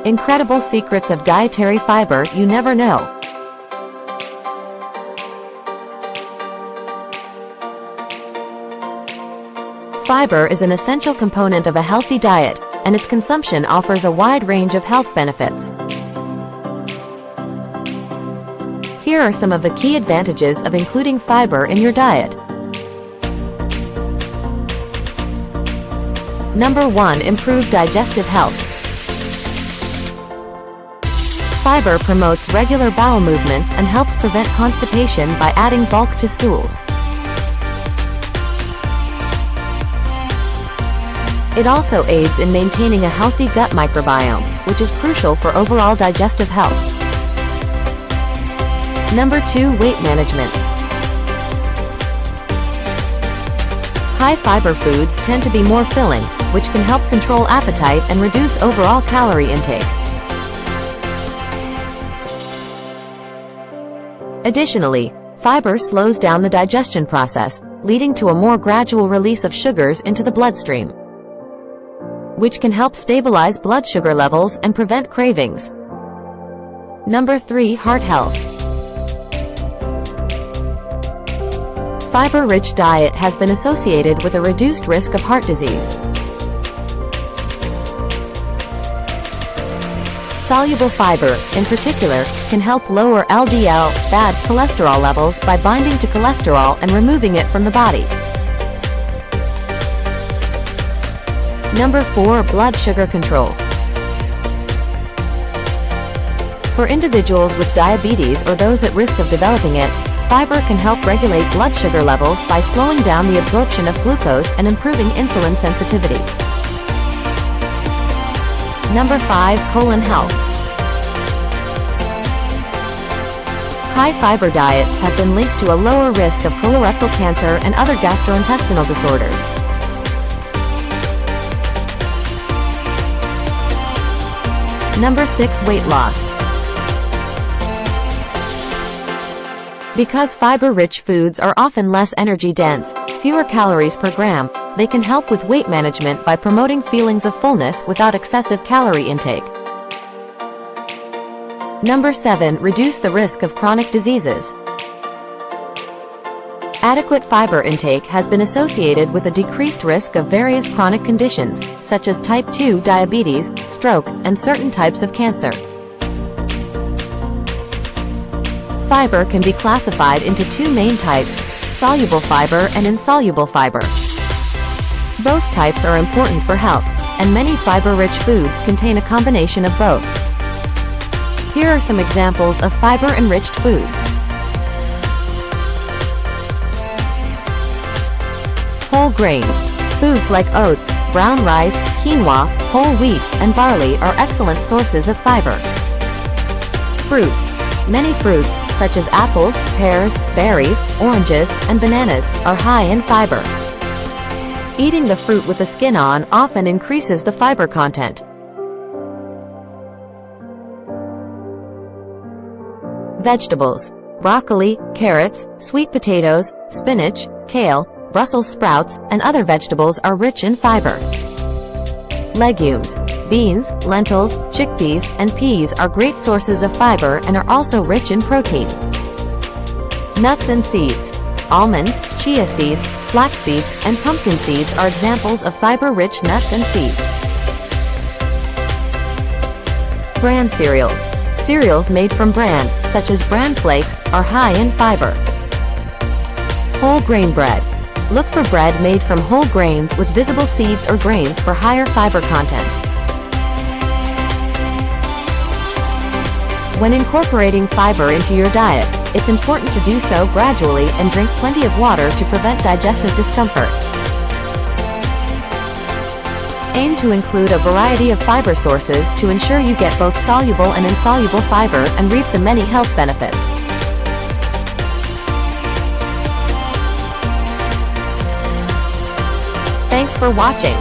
Incredible secrets of dietary fiber you never know. Fiber is an essential component of a healthy diet, and its consumption offers a wide range of health benefits. Here are some of the key advantages of including fiber in your diet. Number 1. Improved digestive health. Fiber promotes regular bowel movements and helps prevent constipation by adding bulk to stools. It also aids in maintaining a healthy gut microbiome, which is crucial for overall digestive health. Number 2. Weight management. High fiber foods tend to be more filling, which can help control appetite and reduce overall calorie intake. Additionally, fiber slows down the digestion process, leading to a more gradual release of sugars into the bloodstream, which can help stabilize blood sugar levels and prevent cravings. Number 3. Heart health. Fiber-rich diet has been associated with a reduced risk of heart disease. Soluble fiber, in particular, can help lower LDL, bad cholesterol levels by binding to cholesterol and removing it from the body. Number 4. Blood sugar control. For individuals with diabetes or those at risk of developing it, fiber can help regulate blood sugar levels by slowing down the absorption of glucose and improving insulin sensitivity. Number 5. Colon health. High fiber diets have been linked to a lower risk of colorectal cancer and other gastrointestinal disorders. Number 6. Weight loss. Because fiber-rich foods are often less energy-dense, fewer calories per gram, they can help with weight management by promoting feelings of fullness without excessive calorie intake. Number 7. Reduce the risk of chronic diseases. Adequate fiber intake has been associated with a decreased risk of various chronic conditions, such as type 2 diabetes, stroke, and certain types of cancer. Fiber can be classified into two main types: soluble fiber and insoluble fiber. Both types are important for health, and many fiber-rich foods contain a combination of both. Here are some examples of fiber-enriched foods. Whole grains. Foods like oats, brown rice, quinoa, whole wheat, and barley are excellent sources of fiber. Fruits. Many fruits, such as apples, pears, berries, oranges, and bananas, are high in fiber. Eating the fruit with the skin on often increases the fiber content. Vegetables. Broccoli, carrots, sweet potatoes, spinach, kale, Brussels sprouts, and other vegetables are rich in fiber. Legumes. Beans, lentils, chickpeas, and peas are great sources of fiber and are also rich in protein. Nuts and seeds. Almonds, chia seeds, flax seeds, and pumpkin seeds are examples of fiber-rich nuts and seeds. Bran cereals. Cereals made from bran, such as bran flakes, are high in fiber. Whole grain bread. Look for bread made from whole grains with visible seeds or grains for higher fiber content. When incorporating fiber into your diet, it's important to do so gradually and drink plenty of water to prevent digestive discomfort. Aim to include a variety of fiber sources to ensure you get both soluble and insoluble fiber and reap the many health benefits. Thanks for watching.